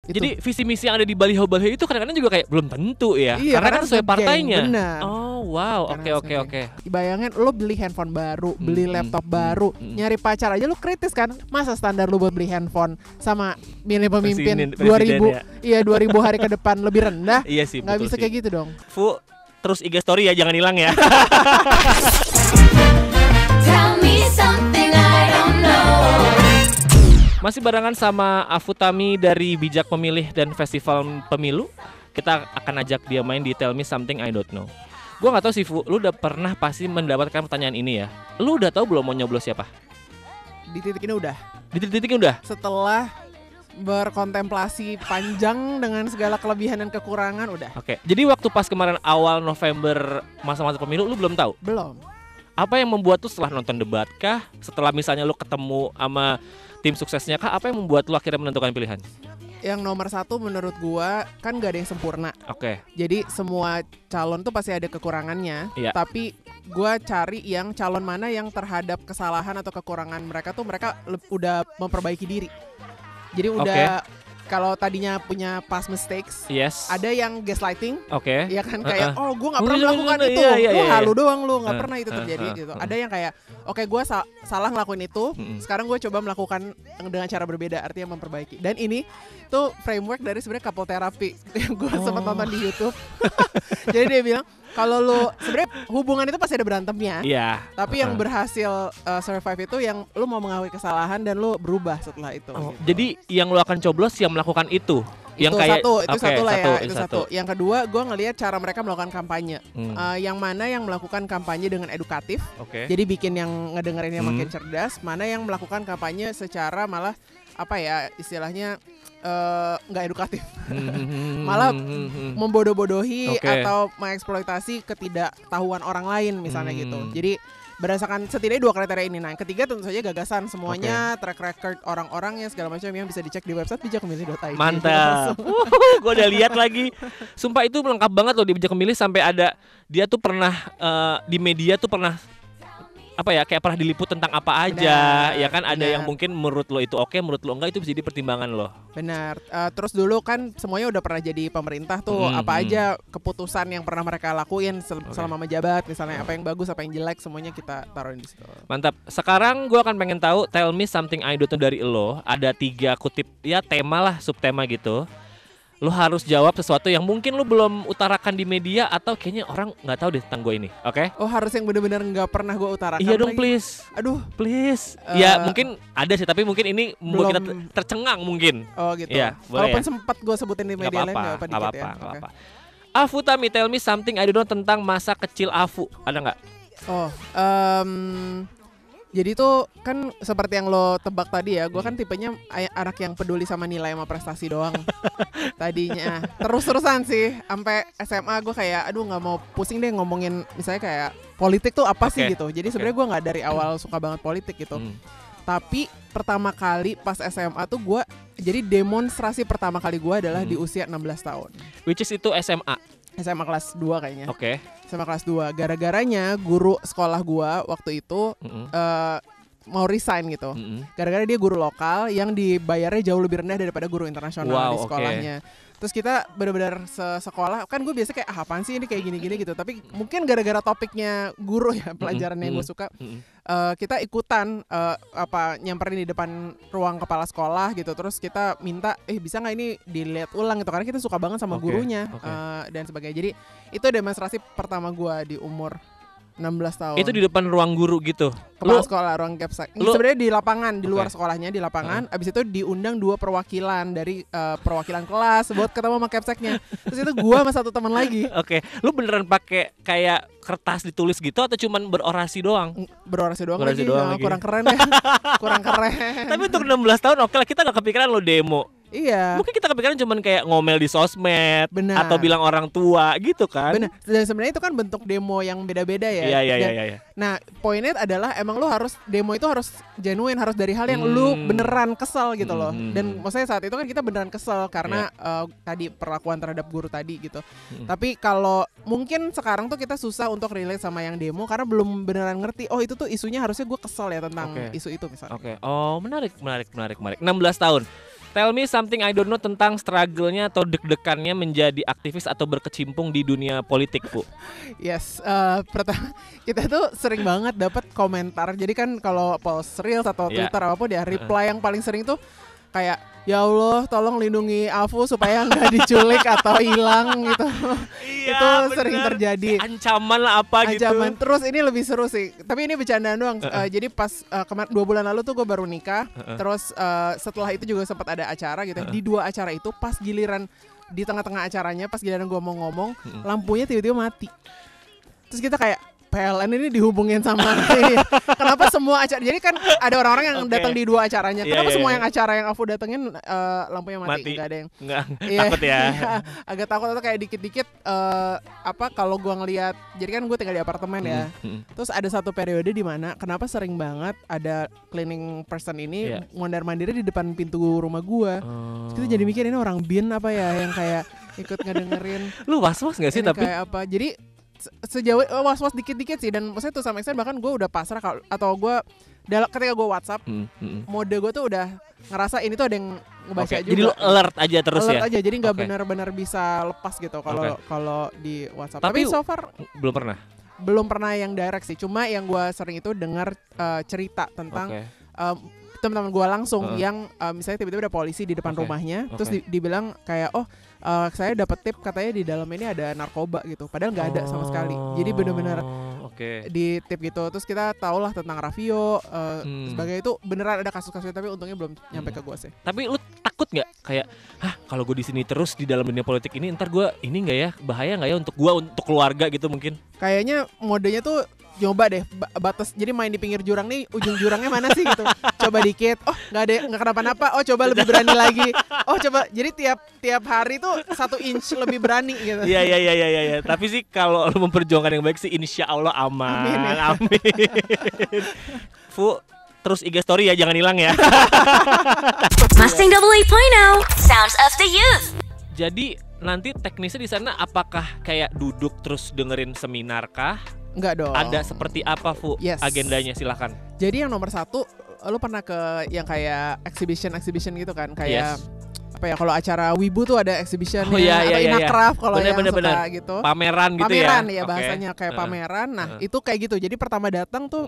Jadi visi misi yang ada di baliho-baliho itu kadang-kadang juga kayak belum tentu ya. Iya, karena kan sesuai partainya. Benar. Oh wow, oke. Bayangin lo beli handphone baru, beli laptop baru, nyari pacar aja lo kritis kan. Masa standar lo buat beli handphone sama milih pemimpin 2000 ya? Iya 2000 hari ke depan lebih rendah. Iya sih, nggak bisa sih. kayak gitu dong. Fu, terus IG story ya, jangan hilang ya. Tell me something I don't know. Masih barengan sama Afutami dari Bijak Pemilih dan Festival Pemilu. Kita akan ajak dia main di Tell Me Something I Don't Know. Gue gak tahu sih Fu, lu udah pernah pasti mendapatkan pertanyaan ini ya. Lu udah tahu belum mau nyoblos siapa? Di titik ini udah. Di titik ini udah? Setelah berkontemplasi panjang dengan segala kelebihan dan kekurangan udah. Oke, jadi waktu pas kemarin awal November masa-masa pemilu lu belum tahu? Belum. Apa yang membuat lu setelah nonton debat kah? Setelah misalnya lu ketemu sama tim suksesnya kah? Apa yang membuat lu akhirnya menentukan pilihan? Yang nomor satu menurut gua kan gak ada yang sempurna. Oke. Jadi semua calon tuh pasti ada kekurangannya. Iya. Tapi gua cari yang calon mana yang terhadap kesalahan atau kekurangan mereka tuh mereka udah memperbaiki diri. Jadi udah kalau tadinya punya past mistakes, yes. ada yang gaslighting, ya kan kayak oh gue nggak pernah melakukan itu, lu halu doang lu nggak pernah itu terjadi gitu. Ada yang kayak oke gue salah ngelakuin itu, sekarang gue coba melakukan dengan cara berbeda, artinya memperbaiki. Dan ini tuh framework dari sebenarnya couple therapy yang gue sempat nonton di YouTube. Jadi dia bilang kalau lu sebenarnya hubungan itu pasti ada berantemnya, tapi yang berhasil survive itu yang lu mau mengakui kesalahan dan lu berubah setelah itu. Gitu. Jadi yang lu akan coblos yang melakukan itu. Yang itu kayak satu lah ya, itu satu. Yang kedua, gue ngelihat cara mereka melakukan kampanye. Yang mana yang melakukan kampanye dengan edukatif, jadi bikin yang ngedengerinnya makin cerdas. Mana yang melakukan kampanye secara malah apa ya istilahnya nggak edukatif, malah membodoh-bodohi atau mengeksploitasi ketidaktahuan orang lain misalnya gitu. Jadi berdasarkan setidaknya 2 kriteria ini. Nah, yang ketiga tentu saja gagasan semuanya, track record orang-orangnya segala macam yang bisa dicek di website bijakpemilih.id. Mantap. Gue udah lihat lagi. Sumpah itu lengkap banget loh di Bijak Pemilih, sampai ada dia tuh pernah di media tuh pernah apa ya kayak pernah diliput tentang apa aja. Ya kan ada yang mungkin menurut lo itu oke, menurut lo enggak, itu bisa jadi pertimbangan lo. Benar. Terus dulu kan semuanya udah pernah jadi pemerintah tuh, apa aja keputusan yang pernah mereka lakuin selama menjabat, misalnya apa yang bagus, apa yang jelek, semuanya kita taruhin di situ. Mantap. Sekarang gue akan pengen tahu Tell Me Something I Don't Know dari lo. Ada 3 kutip ya tema lah, subtema gitu. Lu harus jawab sesuatu yang mungkin lu belum utarakan di media atau kayaknya orang nggak tahu deh tentang gue ini, oke? Oh, harus yang benar-benar nggak pernah gue utarakan. Iya dong, lagi. please. Aduh, please. Ya mungkin ada sih, tapi mungkin ini membuat kita tercengang mungkin. Oh gitu. Ya, walaupun ya. sempat gue sebutin di media lain, nggak apa-apa. Afutami, tell me something I don't know tentang masa kecil Afu. Ada nggak? Oh, jadi tuh kan seperti yang lo tebak tadi ya, gue kan tipenya anak yang peduli sama nilai sama prestasi doang. Tadinya terus-terusan sih sampai SMA gue kayak aduh nggak mau pusing deh ngomongin misalnya kayak politik tuh apa sih gitu. Jadi sebenarnya gue nggak dari awal suka banget politik gitu. Tapi pertama kali pas SMA tuh gue, jadi demonstrasi pertama kali gue adalah di usia 16 tahun. Which is itu SMA kelas 2 kayaknya. SMA kelas 2. Gara-garanya guru sekolah gua waktu itu mau resign gitu. Gara-gara dia guru lokal yang dibayarnya jauh lebih rendah daripada guru internasional di sekolahnya. Terus kita benar-benar sekolah, kan gue biasa kayak apaan sih ini kayak gini-gini gitu. Tapi mungkin gara-gara topiknya guru ya, pelajaran yang gue suka, kita ikutan nyamperin di depan ruang kepala sekolah gitu. Terus kita minta, bisa nggak ini dilihat ulang gitu, karena kita suka banget sama gurunya dan sebagainya. Jadi itu demonstrasi pertama gue di umur 16 tahun. Itu di depan ruang guru gitu? Kepala sekolah, ruang capsek. Sebenarnya di lapangan, di luar sekolahnya di lapangan. Abis itu diundang 2 perwakilan dari perwakilan kelas buat ketemu sama capseknya. Terus itu gua sama satu teman lagi. Lu beneran pakai kayak kertas ditulis gitu atau cuman berorasi doang? Berorasi doang lagi. Kurang keren ya. Kurang keren. Tapi untuk 16 tahun oke lah, kita gak kepikiran lo demo. Iya. Mungkin kita kepikiran cuman kayak ngomel di sosmed, atau bilang orang tua gitu kan. Benar. Dan sebenarnya itu kan bentuk demo yang beda-beda ya. Iya. Nah, poinnya adalah emang lu harus demo itu harus genuine, harus dari hal yang lu beneran kesel gitu loh. Dan maksudnya saat itu kan kita beneran kesel karena tadi perlakuan terhadap guru tadi gitu. Tapi kalau mungkin sekarang tuh kita susah untuk relate sama yang demo karena belum beneran ngerti. Oh, itu tuh isunya harusnya gue kesel ya tentang isu itu misalnya. Oh, menarik. 16 tahun. Tell me something I don't know tentang struggle-nya atau deg-degannya menjadi aktivis atau berkecimpung di dunia politik, Bu. Yes, pertama kita tuh sering banget dapat komentar. Jadi kan kalau post reels atau Twitter apapun ya, reply yang paling sering tuh kayak ya Allah tolong lindungi Afu supaya nggak diculik atau hilang gitu. Iya, itu bener. sering terjadi. Ancaman lah apa Ancaman. gitu. Terus ini lebih seru sih. Tapi ini bercandaan doang. Jadi pas kemarin 2 bulan lalu tuh gue baru nikah. Terus setelah itu juga sempat ada acara gitu. Di 2 acara itu pas giliran di tengah-tengah acaranya, pas giliran gue mau ngomong, lampunya tiba-tiba mati. Terus kita kayak PLN ini dihubungin sama ini. Kenapa semua acara? Jadi kan ada orang-orang yang datang di 2 acaranya. Kenapa semua yang acara yang aku datengin lampunya mati? Enggak ada yang. Enggak. Takut ya. Agak takut atau kayak dikit-dikit kalau gua ngelihat. Jadi kan gue tinggal di apartemen ya. Terus ada satu periode di mana kenapa sering banget ada cleaning person ini mondar-mandir di depan pintu rumah gua. Terus kita jadi mikir ini orang bin apa ya yang kayak ikut ngedengerin. Lu was-was enggak sih tapi? Kayak apa? Jadi sejauh was-was dikit-dikit sih, dan maksudnya tuh sama extent bahkan gue udah pasrah atau gue ketika gue WhatsApp mode gue tuh udah ngerasa ini tuh ada yang ngebaca juga. Jadi lu alert aja terus alert aja, jadi nggak benar-benar bisa lepas gitu kalau di WhatsApp. Tapi so far belum pernah yang direct sih, cuma yang gue sering itu dengar cerita tentang teman-teman gue langsung yang misalnya tiba-tiba ada polisi di depan rumahnya, terus dibilang kayak saya dapat tip katanya di dalam ini ada narkoba gitu, padahal nggak ada sama sekali. Jadi benar-benar di tip gitu. Terus kita tahulah tentang Raffio sebagai itu beneran ada kasus-kasusnya, tapi untungnya belum nyampe ke gue sih. Tapi lu takut nggak kayak kalau gue di sini terus di dalam dunia politik ini ntar gue ini nggak ya, bahaya nggak ya untuk gue, untuk keluarga gitu mungkin? Kayaknya modenya tuh coba deh batas, jadi main di pinggir jurang nih, ujung jurangnya mana sih gitu. Coba dikit, nggak kenapa-napa, coba lebih berani lagi. Coba, jadi tiap hari tuh 1 inch lebih berani gitu. Iya. Tapi sih kalau lu memperjuangkan yang baik sih insya Allah aman. Amin. Fu, terus IG story ya, jangan hilang ya. Mustang Double 8.0 Sounds of the Youth. Jadi nanti teknisnya di sana apakah kayak duduk terus dengerin seminar kah? Enggak dong. Ada seperti apa, Fu? Yes. Agendanya silahkan. Jadi yang nomor 1, lu pernah ke yang kayak exhibition gitu kan? Kayak apa ya, kalau acara Wibu tuh ada exhibitionnya, atau Inacraft kalau yang suka gitu. Pameran gitu ya? Pameran ya bahasanya, kayak pameran. Nah itu kayak gitu. Jadi pertama datang tuh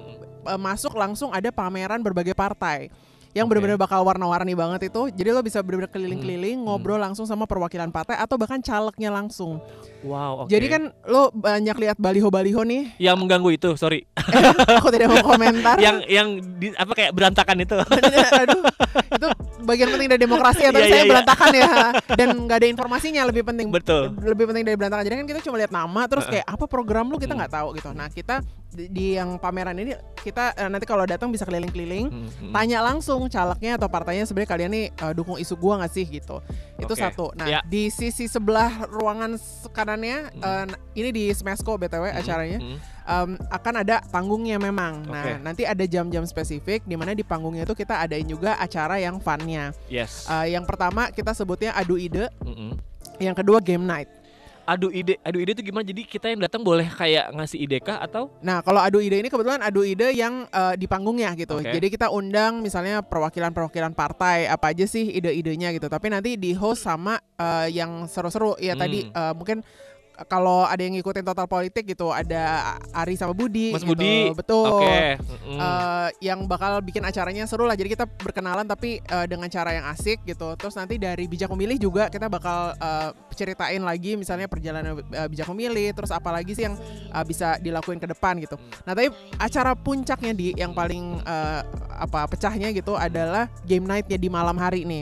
masuk langsung ada pameran berbagai partai yang benar-benar bakal warna-warni banget itu. Jadi lo bisa benar-benar keliling-keliling, ngobrol langsung sama perwakilan partai atau bahkan calegnya langsung. Wow, Jadi kan lo banyak lihat baliho-baliho nih. Yang mengganggu itu, sorry. Aku tidak mau komentar. yang apa kayak berantakan itu. Aduh, itu bagian penting dari demokrasi ya, tapi saya berantakan ya. Dan nggak ada informasinya, lebih penting. Betul. Lebih penting dari berantakan. Jadi kan kita cuma lihat nama, terus kayak apa program lu kita nggak tahu gitu. Nah kita di yang pameran ini kita nanti kalau datang bisa keliling-keliling, tanya langsung calegnya atau partainya sebenarnya kalian nih dukung isu gua nggak sih gitu. Itu satu. Nah di sisi sebelah ruangan kanannya ini di Smesco BTW acaranya akan ada panggungnya memang. Nah nanti ada jam-jam spesifik di mana di panggungnya itu kita adain juga acara yang funnya. Yang pertama kita sebutnya adu ide, yang kedua game night. Adu ide itu gimana? Jadi kita yang datang boleh kayak ngasih ide kah atau? Nah kalau adu ide ini kebetulan adu ide yang di panggungnya gitu. Jadi kita undang misalnya perwakilan partai apa aja sih ide-idenya gitu. Tapi nanti di host sama yang seru-seru ya tadi mungkin kalau ada yang ngikutin Total Politik gitu, ada Ari sama Budi. Mas gitu. Budi. Betul. Yang bakal bikin acaranya seru lah. Jadi kita berkenalan tapi dengan cara yang asik gitu. Terus nanti dari Bijak Memilih juga kita bakal ceritain lagi misalnya perjalanan Bijak Memilih. Terus apa lagi sih yang bisa dilakuin ke depan gitu. Nah tapi acara puncaknya yang paling pecahnya gitu adalah game night-nya di malam hari nih.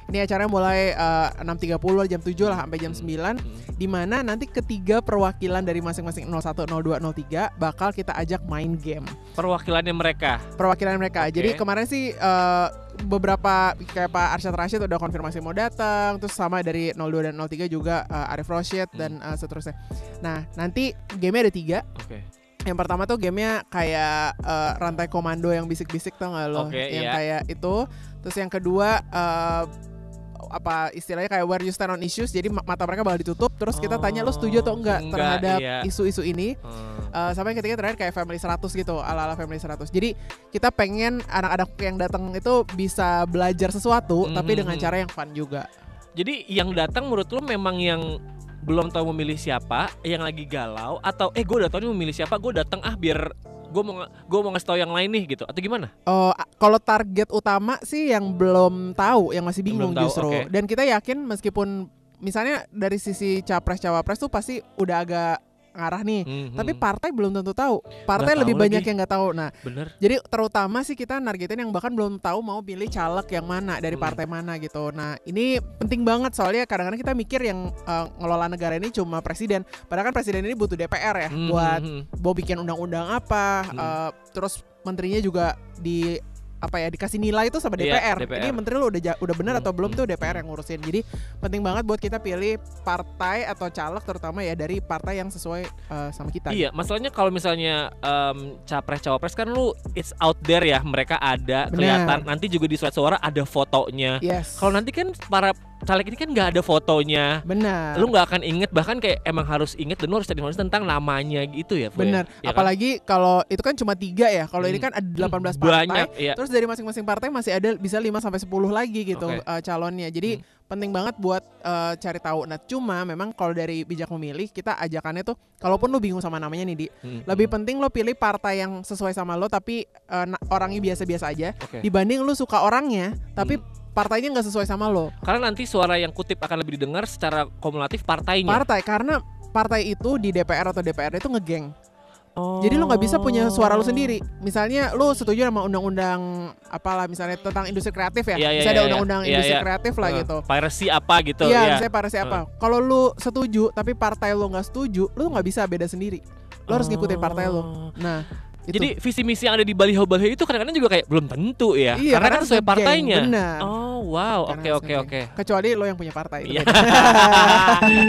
Ini acaranya mulai 6.30 jam 7 lah sampai jam 9, di mana nanti ketiga perwakilan dari masing-masing 01, 02, 03 bakal kita ajak main game. Perwakilannya mereka. Jadi kemarin sih beberapa kayak Pak Arsyad Rashid udah konfirmasi mau datang, terus sama dari 02 dan 03 juga Arif Rosyid dan seterusnya. Nah nanti gamenya ada 3. Yang pertama tuh gamenya kayak rantai komando yang bisik-bisik, tau gak lo? Yang kayak itu. Terus yang kedua apa istilahnya kayak where you stand on issues. Jadi mata mereka bakal ditutup. Terus kita tanya lo setuju atau enggak terhadap isu-isu ini. Sama yang ketiga terakhir kayak Family 100 gitu, ala-ala Family 100. Jadi kita pengen anak-anak yang datang itu bisa belajar sesuatu tapi dengan cara yang fun juga. Jadi yang datang menurut lo memang yang belum tahu memilih siapa, yang lagi galau, atau gue udah tahu nih memilih siapa, gue datang biar gue mau ngasih tahu yang lain nih gitu, atau gimana? Kalau target utama sih yang belum tahu, yang masih bingung justru. Okay. Dan kita yakin meskipun misalnya dari sisi capres-cawapres tuh pasti udah agak ngarah nih, tapi partai belum tentu tahu. Partai lebih banyak yang nggak tahu. Nah, bener. Jadi terutama sih kita nargetin yang bahkan belum tahu mau pilih caleg yang mana dari partai mana gitu. Nah, ini penting banget soalnya kadang-kadang kita mikir yang ngelola negara ini cuma presiden. Padahal kan presiden ini butuh DPR ya buat mau bikin undang-undang apa, terus menterinya juga dikasih nilai itu sama DPR. Ini menteri lu udah benar atau belum tuh DPR yang ngurusin. Jadi penting banget buat kita pilih partai atau caleg terutama ya dari partai yang sesuai sama kita. Iya, masalahnya kalau misalnya capres cawapres kan lu it's out there ya, mereka ada kelihatan, nanti juga di surat suara ada fotonya. Yes. Kalau nanti kan para caleg ini kan nggak ada fotonya. Benar. Lu nggak akan inget, bahkan kayak emang harus inget dan lu harus cari informasi tentang namanya gitu ya. Benar. Ya, apalagi kan? Kalau itu kan cuma 3 ya. Kalau ini kan ada 18 partai. Banyak, iya. Terus dari masing-masing partai masih ada bisa 5 sampai 10 lagi gitu calonnya. Jadi penting banget buat cari tahu. Nah, cuma memang kalau dari Bijak Memilih kita ajakannya tuh kalaupun lu bingung sama namanya nih, lebih penting lo pilih partai yang sesuai sama lo tapi orangnya biasa-biasa aja dibanding lu suka orangnya tapi partainya nggak sesuai sama lo. Karena nanti suara yang kutip akan lebih didengar secara kumulatif partainya. Karena partai itu di DPR atau DPRD itu ngegeng. Jadi lo nggak bisa punya suara lo sendiri. Misalnya lo setuju sama undang-undang apalah misalnya tentang industri kreatif ya. Bisa ada undang-undang industri kreatif lah gitu. Piracy apa gitu. Iya, misalnya piracy apa. Kalau lo setuju tapi partai lo nggak setuju, lo nggak bisa beda sendiri. Lo harus ngikutin partai lo. Nah, itu. Jadi visi misi yang ada di baliho-baliho itu kadang-kadang juga kayak belum tentu ya. Iya, karena kan sesuai partainya. Benar. Oh wow, oke. Kecuali lo yang punya partai. Iya.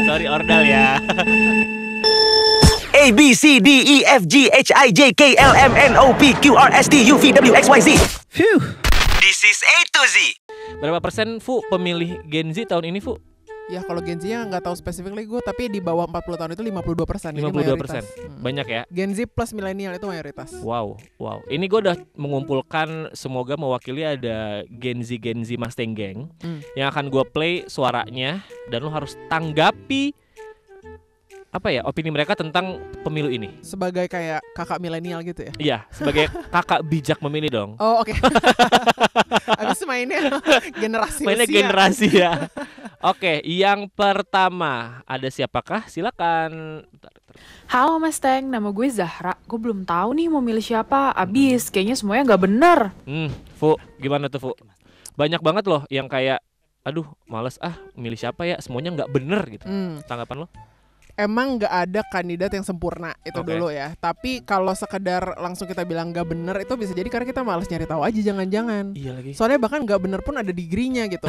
Sorry ordal ya. A B C D E F G H I J K L M N O P Q R S T U V W X Y Z. Phew. This is A to Z. Berapa persen Fu pemilih Gen Z tahun ini Fu? Ya kalau Gen Z-nya nggak tahu spesifikly gue, tapi di bawah 40 tahun itu 52%. 52%. Banyak ya. Gen Z plus milenial itu mayoritas. Wow. Ini gue udah mengumpulkan, semoga mewakili ada Gen Z Mustang Gang yang akan gue play suaranya dan lo harus tanggapi opini mereka tentang pemilu ini. Sebagai kayak kakak milenial gitu ya? Iya, sebagai kakak bijak memilih dong. Oh oke. Abis mainnya generasi mainnya usia. Generasi ya. Oke, yang pertama ada siapakah? Silakan. Halo Mas Teng, nama gue Zahra. Gue belum tahu nih mau milih siapa. Abis kayaknya semuanya nggak bener. Fu, gimana tuh Fu? Banyak banget loh yang kayak, aduh males milih siapa ya, semuanya nggak bener gitu. Tanggapan lo? Emang gak ada kandidat yang sempurna itu dulu ya. Tapi kalau sekedar langsung kita bilang gak bener itu bisa jadi karena kita malas nyari tahu aja jangan-jangan. Iya lagi. Soalnya bahkan gak bener pun ada degree-nya gitu.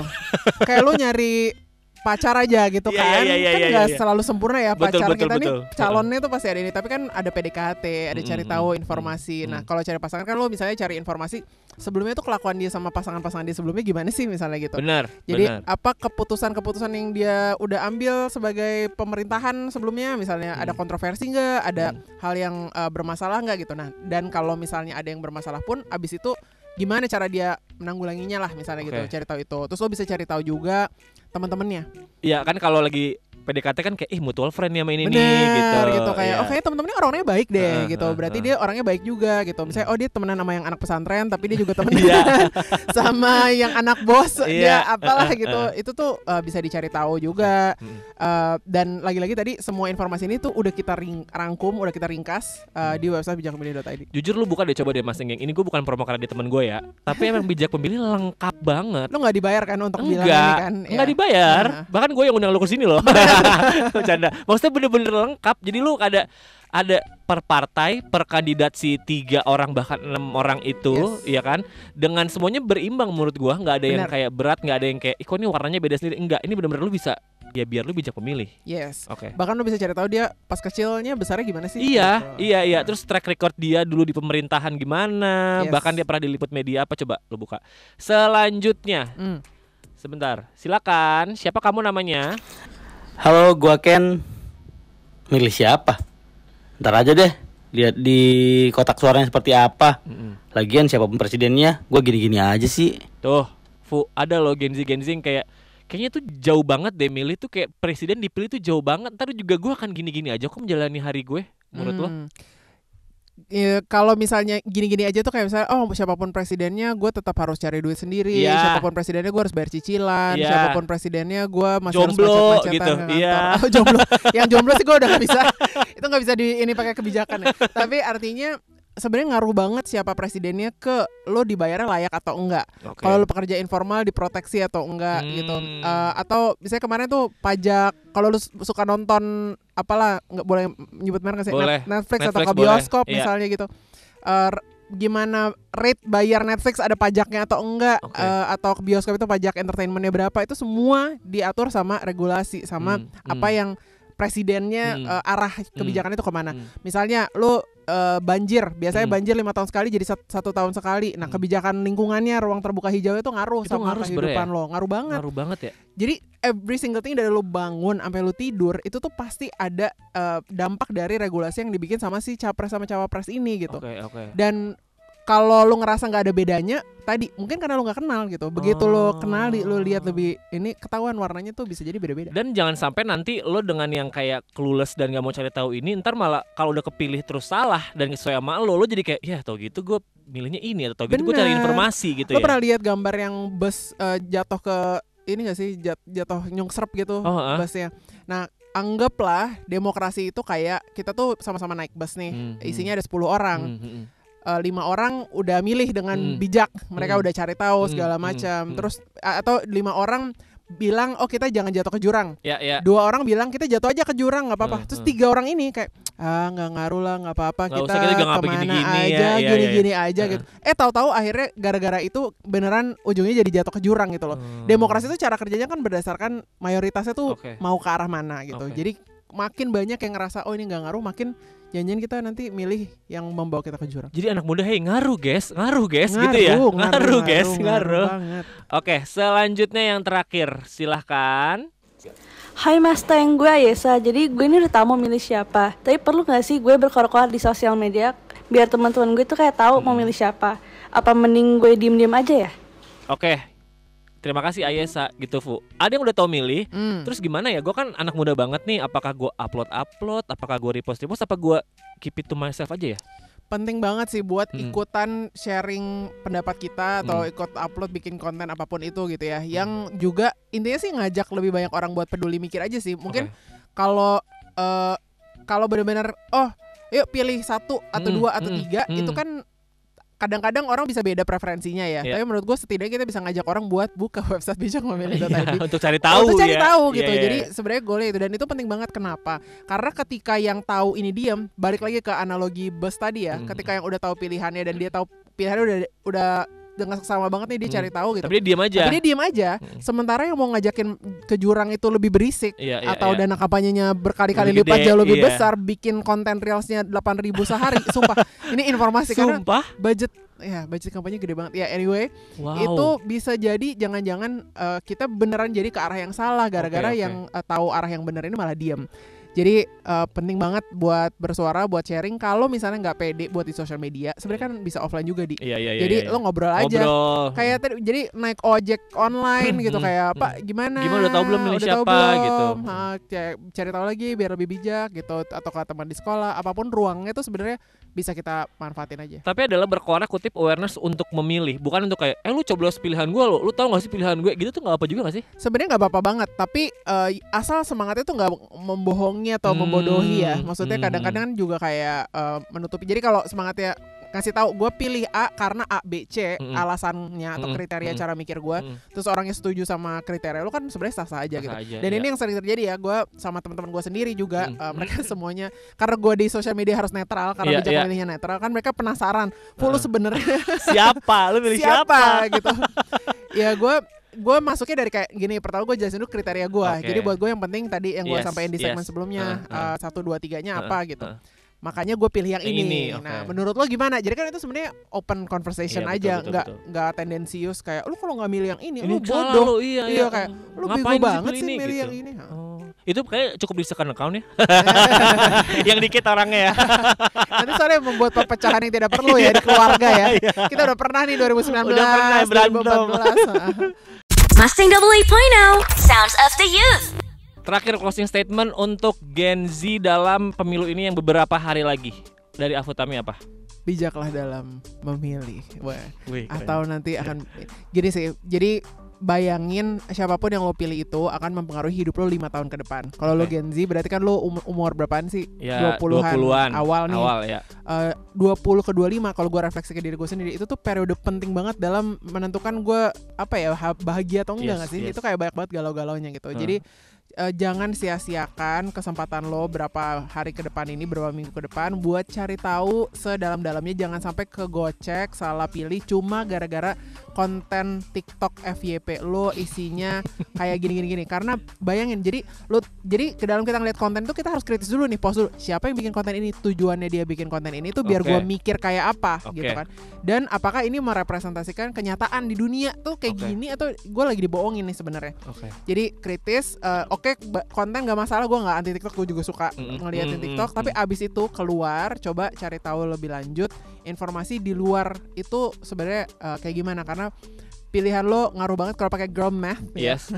Kayak lo nyari pacar aja gitu kan. Kan gak selalu sempurna ya pacar kita nih. Calonnya tuh pasti ada ini. Tapi kan ada PDKT, ada cari tahu informasi. Nah kalau cari pasangan kan lo misalnya cari informasi sebelumnya tuh kelakuan dia sama pasangan-pasangan dia sebelumnya gimana sih misalnya gitu. Benar. Jadi apa keputusan-keputusan yang dia udah ambil sebagai pemerintahan sebelumnya, misalnya ada kontroversi nggak, ada hal yang bermasalah nggak gitu. Nah dan kalau misalnya ada yang bermasalah pun abis itu gimana cara dia menanggulanginya lah misalnya gitu. Cari tahu itu. Terus lo bisa cari tahu juga teman-temannya. Iya kan kalau lagi PDKT kan kayak mutual friend ya sama ini nih gitu kayak kayak temen-temennya orangnya baik deh gitu. Berarti dia orangnya baik juga gitu. Misalnya dia temenan sama yang anak pesantren tapi dia juga temenan sama yang anak bos dia apalah gitu. Itu tuh bisa dicari tahu juga. Dan lagi-lagi tadi semua informasi ini tuh udah kita rangkum, udah kita ringkas di website bijakmemilih.id. Jujur lu buka deh coba deh Mas Geng. Ini gue bukan promo karena dia temen gue ya. Tapi emang Bijak Memilih lengkap banget. Lu gak dibayar kan untuk bilang ini kan? Enggak dibayar. Bahkan gue yang undang lu ke sini loh. Bercanda. Maksudnya bener-bener lengkap. Jadi lu ada per partai, per kandidat si 3 orang bahkan 6 orang itu, ya kan? Dengan semuanya berimbang menurut gua, nggak ada yang kayak berat, nggak ada yang kayak, kok ini warnanya beda sendiri. Enggak, ini bener-bener lu bisa ya biar lu bijak memilih. Yes. Bahkan lu bisa cari tahu dia pas kecilnya besarnya gimana sih? Iya. Terus track record dia dulu di pemerintahan gimana? Bahkan dia pernah diliput media apa? Coba lu buka. Selanjutnya. Sebentar. Silakan. Siapa kamu namanya? Halo, gua Ken. Milih siapa? Ntar aja deh. lihat di kotak suaranya seperti apa. Lagian siapapun presidennya, gue gini-gini aja sih. Tuh, ada loh Gen Z yang kayaknya tuh jauh banget deh milih tuh, kayak presiden dipilih tuh jauh banget. Ntar juga gue akan gini-gini aja kok menjalani hari gue. Menurut lo? Ya, kalau misalnya gini-gini aja tuh kayak misalnya siapapun presidennya gue tetap harus cari duit sendiri, siapapun presidennya gue harus bayar cicilan, siapapun presidennya gue masih jomblo, harus macet-macetan gitu. Jomblo, yang jomblo sih gue udah nggak bisa, itu nggak bisa ini pakai kebijakan ya. Tapi artinya sebenarnya ngaruh banget siapa presidennya ke lo dibayarnya layak atau enggak. Kalau lo pekerja informal diproteksi atau enggak gitu. Atau misalnya kemarin tuh pajak, kalau lo suka nonton apalah, nggak boleh nyebut merek sih, Netflix atau ke bioskop misalnya gitu. Gimana rate bayar Netflix, ada pajaknya atau enggak, atau ke bioskop itu pajak entertainmentnya berapa, itu semua diatur sama regulasi, sama apa yang presidennya arah kebijakan itu kemana. Misalnya lo banjir, biasanya banjir 5 tahun sekali jadi 1 tahun sekali. Nah kebijakan lingkungannya, ruang terbuka hijau itu ngaruh sama kehidupan lo. Ngaruh banget ya. Jadi every single thing dari lo bangun sampai lo tidur itu tuh pasti ada dampak dari regulasi yang dibikin sama si capres sama cawapres ini gitu. Dan kalau lo ngerasa nggak ada bedanya, tadi mungkin karena lo nggak kenal gitu. Begitu lo kenali, lo lihat lebih ini, ketahuan warnanya tuh bisa jadi beda-beda. Dan jangan sampai nanti lo dengan yang kayak clueless dan nggak mau cari tahu ini, ntar malah kalau udah kepilih terus salah dan sesuai sama lo jadi kayak ya tau gitu gue milihnya ini, atau gitu gue cari informasi gitu. Lo pernah lihat gambar yang bus jatuh ke ini nggak sih, jatuh nyungsrep gitu busnya. Nah anggaplah demokrasi itu kayak kita tuh sama-sama naik bus nih, isinya ada 10 orang. 5 orang udah milih dengan bijak, mereka udah cari tahu segala macam. Terus atau 5 orang bilang kita jangan jatuh ke jurang. 2 orang bilang kita jatuh aja ke jurang nggak apa-apa. Terus 3 orang ini kayak nggak ngaruh lah, nggak apa-apa, kita kemana aja, gini-gini aja gitu. Tahu-tahu akhirnya gara-gara itu beneran ujungnya jadi jatuh ke jurang gitu loh. Demokrasi itu cara kerjanya kan berdasarkan mayoritasnya tuh mau ke arah mana gitu. Jadi makin banyak yang ngerasa ini nggak ngaruh, makin janjian kita nanti milih yang membawa kita ke jurang. Jadi anak muda ngaruh guys gitu ya. Ngaruh banget. Oke, selanjutnya yang terakhir, silahkan. Hai Mas Teng, gue Ayesa. Jadi gue ini udah tahu mau milih siapa. Tapi perlu gak sih gue berkoar-koar di sosial media biar teman-teman gue tuh kayak tahu mau milih siapa? Apa mending gue diem-diem aja ya? Oke. Terima kasih Ayesa gitu Fu. Ada yang udah tahu milih, terus gimana ya? Gue kan anak muda banget nih. Apakah gue upload, apakah gue repost, apa gue keep it to myself aja ya? Penting banget sih buat ikutan sharing pendapat kita atau ikut upload bikin konten apapun itu gitu ya. Yang juga intinya sih ngajak lebih banyak orang buat peduli mikir aja sih. Mungkin kalau benar-benar yuk pilih 1 atau 2 atau 3 itu kan kadang-kadang orang bisa beda preferensinya ya. Tapi menurut gue setidaknya kita bisa ngajak orang buat buka website bijak.memilih.id untuk cari tahu gitu. Jadi sebenarnya goalnya itu, dan itu penting banget. Kenapa? Karena ketika yang tahu ini diam, balik lagi ke analogi bus tadi ya. Ketika yang udah tahu pilihannya dan dia tahu pilihannya udah dengan seksama banget nih, dia cari tahu gitu. Tapi dia diam aja. Sementara yang mau ngajakin ke jurang itu lebih berisik atau dana kampanyenya berkali-kali lipat jauh lebih besar, bikin konten reelsnya 8.000 sehari. Sumpah. Ini informasi karena budget kampanye gede banget. Ya anyway, itu bisa jadi jangan-jangan kita beneran jadi ke arah yang salah gara-gara yang tahu arah yang bener ini malah diam. Jadi penting banget buat bersuara, buat sharing. Kalau misalnya nggak pede buat di sosial media, sebenarnya kan bisa offline juga jadi lo ngobrol aja. Kayak jadi naik ojek online gitu, kayak Pak gimana udah tahu belum milih siapa gitu. Cari tahu lagi biar lebih bijak gitu. Atau ke teman di sekolah, apapun ruangnya tuh sebenarnya bisa kita manfaatin aja. Tapi adalah berkoar kutip awareness untuk memilih, bukan untuk kayak lu coblos pilihan gue, lu tahu nggak sih pilihan gue gitu tuh nggak apa juga nggak sih? Sebenarnya nggak apa-apa banget, tapi asal semangatnya tuh nggak membohongi atau membodohi ya. Maksudnya kadang-kadang juga kayak menutupi. Jadi kalau semangatnya ngasih tahu gue pilih A karena A, B, C alasannya atau kriteria cara mikir gue, terus orangnya setuju sama kriteria lu, kan sebenarnya sah-sah aja gitu. Dan ini yang sering terjadi ya, gue sama teman-teman gue sendiri juga mereka semuanya, karena gue di sosial media harus netral karena bijak milihnya netral, kan mereka penasaran lu sebenarnya siapa, lu milih siapa gitu. Ya gue masuknya dari kayak gini. Pertama gue jelasin dulu kriteria gue. Jadi buat gue yang penting tadi yang gue sampaikan di segmen sebelumnya 1, 2, 3-nya apa gitu. Makanya gue pilih yang ini. Nah, menurut lo gimana? Jadi kan itu sebenarnya open conversation aja, nggak tendensius kayak lu kalau nggak milih yang ini lu bodoh. Kayak lu bego banget sih milih yang ini. Itu kayak cukup di second account ya. Yang dikit orangnya ya. Nanti soalnya membuat perpecahan yang tidak perlu ya di keluarga ya. Kita udah pernah nih 2019, udah pernah berantem. 2014. Mustang Double 8.0 Sounds of the Youth. Terakhir closing statement untuk Gen Z dalam pemilu ini yang beberapa hari lagi. Dari Afutami apa? Bijaklah dalam memilih. Wih, atau nanti akan gini sih. Jadi bayangin siapapun yang lo pilih itu akan mempengaruhi hidup lo 5 tahun ke depan. Kalau lo Gen Z berarti kan lo umur berapaan sih? Ya, 20-an awal nih. Awal ya. 20 ke 25 kalau gue refleksi ke diri gue sendiri, itu tuh periode penting banget dalam menentukan gue bahagia atau enggak nggak sih? Itu kayak banyak banget galau-galaunya gitu. Jadi jangan sia-siakan kesempatan lo berapa hari ke depan ini, berapa minggu ke depan buat cari tahu sedalam-dalamnya. Jangan sampai kegocek, salah pilih cuma gara-gara konten TikTok FYP lo isinya kayak gini-gini. Karena bayangin, jadi ke dalam kita ngeliat konten itu kita harus kritis dulu nih, pause dulu. Siapa yang bikin konten ini? Tujuannya dia bikin konten ini tuh biar gue mikir kayak apa gitu kan. Dan apakah ini merepresentasikan kenyataan di dunia tuh kayak gini atau gue lagi dibohongin nih sebenarnya. Jadi kritis. Konten gak masalah, gue gak anti TikTok, gue juga suka ngeliatin TikTok. Tapi abis itu keluar, coba cari tahu lebih lanjut informasi di luar itu sebenarnya kayak gimana. Karena pilihan lo ngaruh banget kalau pakai girl math. Yes.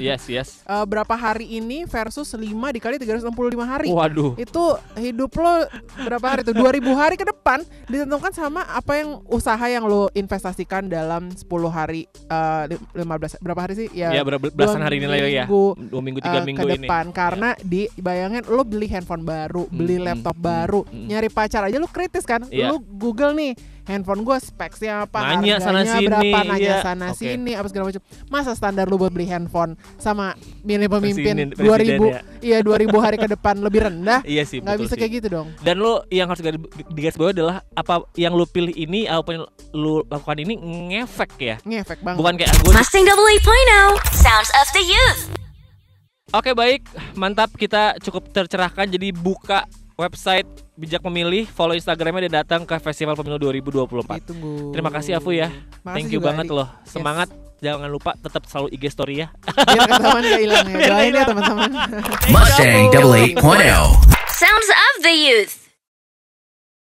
Berapa hari ini versus 5 dikali 365 hari. Waduh. Itu hidup lo berapa hari tuh? 2000 hari ke depan ditentukan sama apa yang usaha yang lo investasikan dalam 10 hari 15 berapa hari sih? Ya belasan hari ini lah ya. 2 minggu 3 minggu ke depan. ini. Karena dibayangin lo beli handphone baru, beli laptop baru, nyari pacar aja lo kritis kan? Lo Google nih handphone gue speksnya apa, nanya harganya sana berapa, sini, nanya sana sini, apa segala macam. Masa standar lu buat beli handphone sama milih pemimpin 2000 ya? 2000 hari ke depan lebih rendah? Iya sih, nggak bisa kayak gitu dong. Dan lu yang harus digarisbawahi adalah apa yang lu pilih ini, apa yang lu lakukan ini ngefek ya? Ngefek banget. Bukan kayak gue. Mustang Double 8.0 Sounds of the Youth. Oke, baik, mantap, kita cukup tercerahkan. Jadi buka website Bijak Memilih, follow Instagramnya dan datang ke Festival Pemilu 2024. Ditunggu. Terima kasih Afu ya. Thank you banget loh. Semangat. Jangan lupa tetap selalu IG story ya. Biar teman gak hilang ya. Doain ya teman-teman. Mustang Double 8.0 Sounds of the Youth.